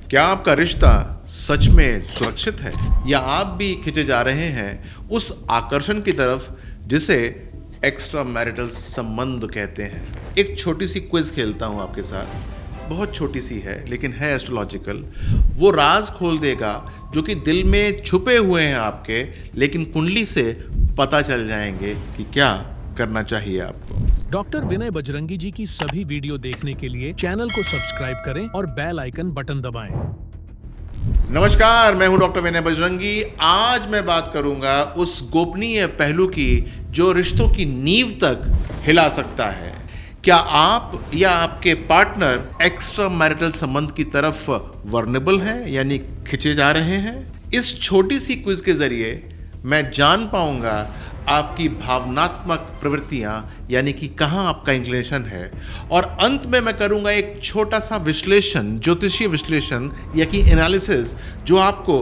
क्या आपका रिश्ता सच में सुरक्षित है या आप भी खिंचे जा रहे हैं उस आकर्षण की तरफ जिसे एक्स्ट्रा मैरिटल संबंध कहते हैं। एक छोटी सी क्विज खेलता हूं आपके साथ, बहुत छोटी सी है लेकिन है एस्ट्रोलॉजिकल। वो राज खोल देगा जो कि दिल में छुपे हुए हैं आपके, लेकिन कुंडली से पता चल जाएंगे कि क्या करना चाहिए आपको। डॉक्टर विनय बजरंगी जी की सभी वीडियो देखने के लिए चैनल को सब्सक्राइब करें और बेल आइकन बटन दबाएं। नमस्कार, मैं हूं डॉक्टर विनय बजरंगी। आज मैं बात करूंगा उस गोपनीय पहलू की जो रिश्तों की नींव तक हिला सकता है। क्या आप या आपके पार्टनर एक्स्ट्रा मैरिटल संबंध की तरफ वर्नेबल हैं, यानी खिंचे जा रहे हैं? इस छोटी सी क्विज के जरिए मैं जान पाऊंगा आपकी भावनात्मक प्रवृत्तियां, यानी कि कहां आपका इंक्लिनेशन है, और अंत में मैं करूंगा एक छोटा सा विश्लेषण, ज्योतिषीय विश्लेषण या कि एनालिसिस, जो आपको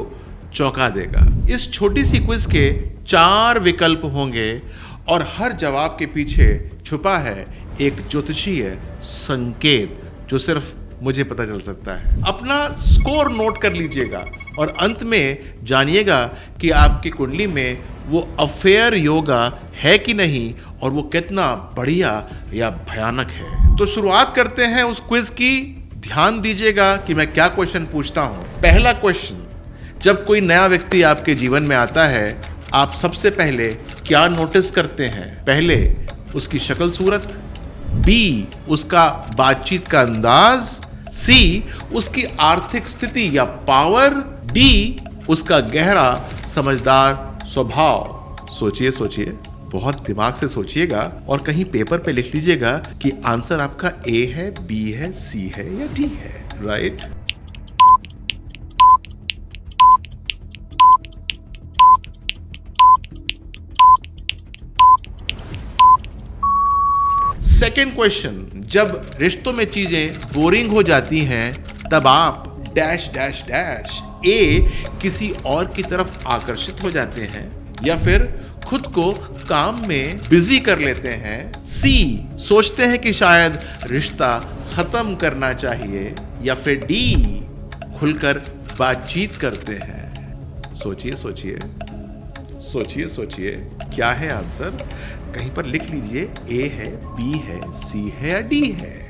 चौंका देगा। इस छोटी सी क्विज के 4 विकल्प होंगे और हर जवाब के पीछे छुपा है एक ज्योतिषीय संकेत जो सिर्फ मुझे पता चल सकता है। अपना स्कोर नोट कर लीजिएगा और अंत में जानिएगा कि आपकी कुंडली में वो अफेयर योगा है कि नहीं और वो कितना बढ़िया या भयानक है। तो शुरुआत करते हैं उस क्विज की। ध्यान दीजिएगा कि मैं क्या क्वेश्चन पूछता हूं। पहला क्वेश्चन, जब कोई नया व्यक्ति आपके जीवन में आता है, आप सबसे पहले क्या नोटिस करते हैं? पहले उसकी शक्ल सूरत, बी उसका बातचीत का अंदाज, सी उसकी आर्थिक स्थिति या पावर, डी उसका गहरा समझदार स्वभाव। सोचिए सोचिए, बहुत दिमाग से सोचिएगा और कहीं पेपर पे लिख लीजिएगा कि आंसर आपका ए है, बी है, सी है या डी है। राइट? सेकेंड क्वेश्चन, जब रिश्तों में चीजें बोरिंग हो जाती हैं तब आप डैश डैश डैश, ए किसी और की तरफ आकर्षित हो जाते हैं या फिर खुद को काम में बिजी कर लेते हैं, सी सोचते हैं कि शायद रिश्ता खत्म करना चाहिए, या फिर डी खुलकर बातचीत करते हैं। सोचिए सोचिए सोचिए सोचिए, क्या है आंसर? कहीं पर लिख लीजिए, ए है, बी है, सी है या डी है।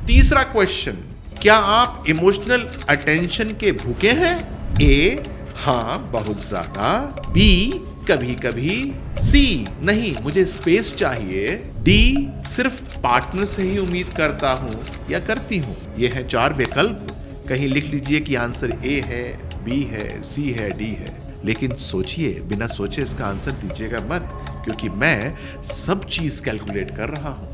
तीसरा क्वेश्चन, क्या आप इमोशनल अटेंशन के भूखे हैं? ए हां बहुत ज्यादा, बी कभी कभी, सी नहीं मुझे स्पेस चाहिए, डी सिर्फ पार्टनर से ही उम्मीद करता हूं या करती हूं। ये हैं 4 विकल्प। कहीं लिख लीजिए कि आंसर ए है, बी है, सी है, डी है। लेकिन सोचिए, बिना सोचे इसका आंसर दीजिएगा मत, क्योंकि मैं सब चीज कैलकुलेट कर रहा हूं।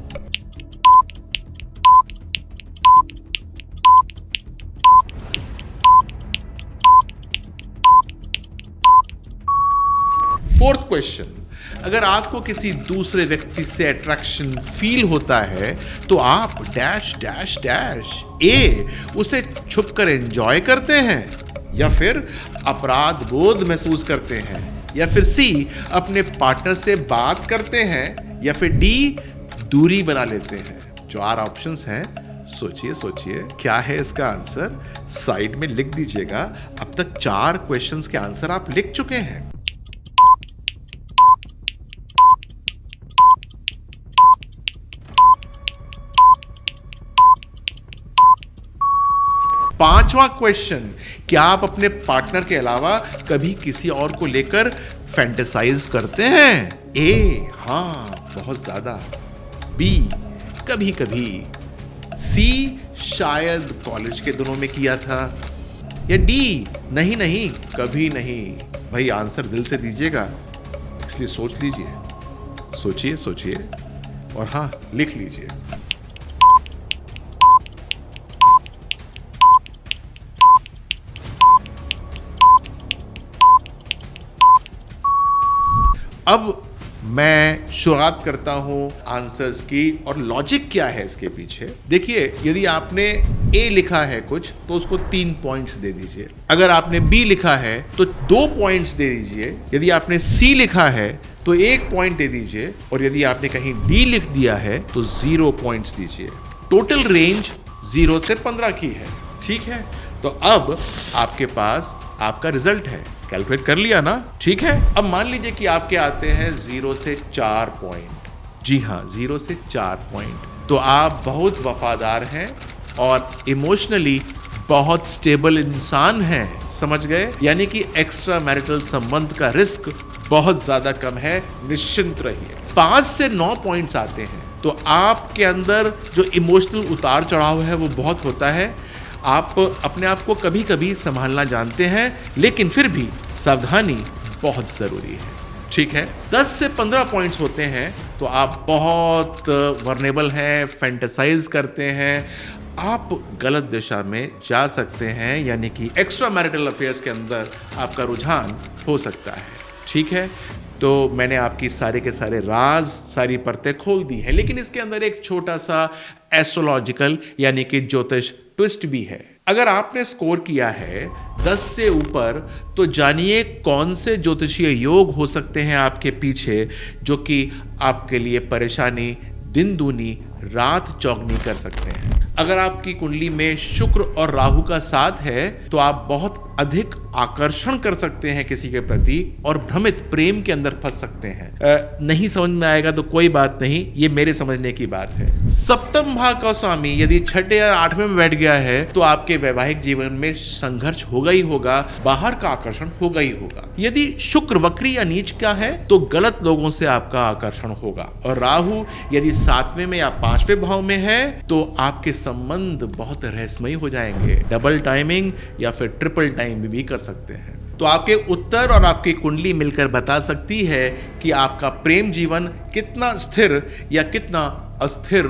फोर्थ क्वेश्चन, अगर आपको किसी दूसरे व्यक्ति से अट्रैक्शन फील होता है तो आप डैश डैश डैश, ए उसे छुपकर एंजॉय करते हैं या फिर अपराध बोध महसूस करते हैं, या फिर सी अपने पार्टनर से बात करते हैं, या फिर डी दूरी बना लेते हैं। 4 ऑप्शंस हैं। सोचिए सोचिए, क्या है इसका आंसर? साइड में लिख दीजिएगा। अब तक 4 क्वेश्चंस के आंसर आप लिख चुके हैं। पांचवा क्वेश्चन, क्या आप अपने पार्टनर के अलावा कभी किसी और को लेकर फैंटेसाइज करते हैं? ए हां बहुत ज्यादा, बी कभी कभी, सी शायद कॉलेज के दिनों में किया था, या डी नहीं नहीं कभी नहीं। भाई आंसर दिल से दीजिएगा, इसलिए सोच लीजिए, सोचिए सोचिए और हाँ लिख लीजिए। अब मैं शुरुआत करता हूं आंसर्स की और लॉजिक क्या है इसके पीछे। देखिए, यदि आपने ए लिखा है कुछ तो उसको 3 पॉइंट्स दे दीजिए। अगर आपने बी लिखा है तो 2 पॉइंट्स दे दीजिए। यदि आपने सी लिखा है तो 1 पॉइंट दे दीजिए, और यदि आपने कहीं डी लिख दिया है तो 0 पॉइंट्स दीजिए। टोटल रेंज 0 से 15 की है, ठीक है। तो अब आपके पास आपका रिजल्ट है, कैलकुलेट कर लिया ना, ठीक है। अब मान लीजिए कि आपके आते हैं 0 से 4 पॉइंट। जी हाँ, 0 से 4 पॉइंट। तो आप बहुत वफादार हैं और इमोशनली बहुत स्टेबल इंसान हैं, समझ गए। यानी कि एक्स्ट्रा मैरिटल संबंध का रिस्क बहुत ज्यादा कम है, निश्चिंत रहिए। 5 से 9 पॉइंट्स आते हैं तो आपके अंदर जो इमोशनल उतार चढ़ाव है वो बहुत होता है। आप अपने आप को कभी कभी संभालना जानते हैं, लेकिन फिर भी सावधानी बहुत ज़रूरी है, ठीक है। 10 से 15 पॉइंट्स होते हैं तो आप बहुत वर्नेबल हैं, फैंटेसाइज करते हैं, आप गलत दिशा में जा सकते हैं, यानी कि एक्स्ट्रा मैरिटल अफेयर्स के अंदर आपका रुझान हो सकता है, ठीक है। तो मैंने आपकी सारे के सारे राज, सारी परतें खोल दी हैं, लेकिन इसके अंदर एक छोटा सा एस्ट्रोलॉजिकल यानी कि ज्योतिष ट्विस्ट भी है। अगर आपने स्कोर किया है 10 से ऊपर तो जानिए कौन से ज्योतिषीय योग हो सकते हैं आपके पीछे, जो कि आपके लिए परेशानी दिन दूनी रात चौगनी कर सकते हैं। अगर आपकी कुंडली में शुक्र और राहु का साथ है तो आप बहुत अधिक आकर्षण कर सकते हैं किसी के प्रति और भ्रमित प्रेम के अंदर फंस सकते हैं। नहीं समझ में आएगा तो कोई बात नहीं, ये मेरे समझने की बात है। सप्तम भाव का स्वामी यदि 6ठे या 8वें में बैठ गया है तो आपके वैवाहिक जीवन में संघर्ष होगा ही होगा, बाहर का आकर्षण होगा ही होगा। यदि शुक्र वक्री या नीच का है तो गलत लोगों से आपका आकर्षण होगा, और राहु यदि 7वें में या 5वें भाव में है तो आपके संबंध बहुत रहस्यमयी हो जाएंगे। डबल टाइमिंग या फिर ट्रिपल टाइमिंग भी कर सकते हैं। तो आपके उत्तर और आपकी कुंडली मिलकर बता सकती है कि आपका प्रेम जीवन कितना स्थिर या कितना अस्थिर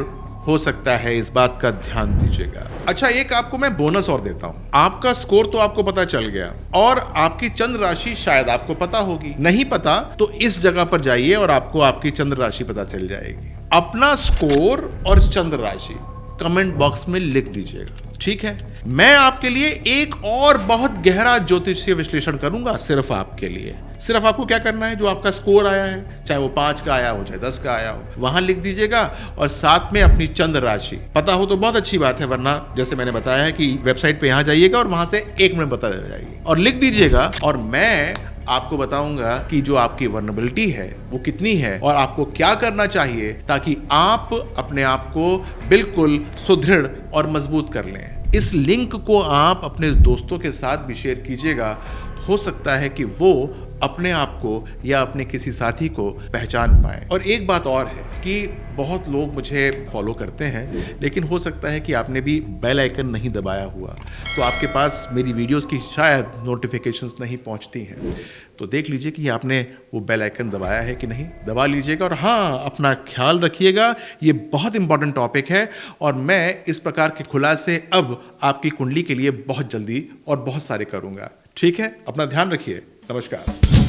हो सकता है। इस बात का ध्यान दीजिएगा। अच्छा, एक आपको मैं बोनस और देता हूं। आपका स्कोर तो आपको पता चल गया, और आपकी चंद्र राशि शायद आपको पता होगी। नहीं पता तो इस जगह पर जाइए और आपको आपकी चंद्र राशि पता चल जाएगी। अपना स्कोर और चंद्र राशि कमेंट बॉक्स में लिख दीजिएगा, ठीक है। मैं आपके लिए एक और बहुत गहरा ज्योतिषीय विश्लेषण करूंगा, सिर्फ आपके लिए। सिर्फ आपको क्या करना है, जो आपका स्कोर आया है, चाहे वो 5 का आया हो चाहे 10 का आया हो, वहां लिख दीजिएगा, और साथ में अपनी चंद्र राशि पता हो तो बहुत अच्छी बात है, वरना जैसे मैंने बताया है कि वेबसाइट पे यहां जाइएगा और वहां से 1 मिनट बता जाएगी, और लिख दीजिएगा। और मैं आपको बताऊंगा कि जो आपकी वर्नेबिलिटी है वो कितनी है और आपको क्या करना चाहिए ताकि आप अपने आप को बिल्कुल सुदृढ़ और मजबूत कर लें। इस लिंक को आप अपने दोस्तों के साथ भी शेयर कीजिएगा। हो सकता है कि वो अपने आप को या अपने किसी साथी को पहचान पाए। और एक बात और है कि बहुत लोग मुझे फॉलो करते हैं, लेकिन हो सकता है कि आपने भी बेल आइकन नहीं दबाया हुआ, तो आपके पास मेरी वीडियोस की शायद नोटिफिकेशंस नहीं पहुंचती हैं। तो देख लीजिए कि आपने वो बेल आइकन दबाया है कि नहीं, दबा लीजिएगा। और हाँ, अपना ख्याल रखिएगा, ये बहुत इंपॉर्टेंट टॉपिक है, और मैं इस प्रकार के खुलासे अब आपकी कुंडली के लिए बहुत जल्दी और बहुत सारे करूँगा, ठीक है। अपना ध्यान रखिए। नमस्कार।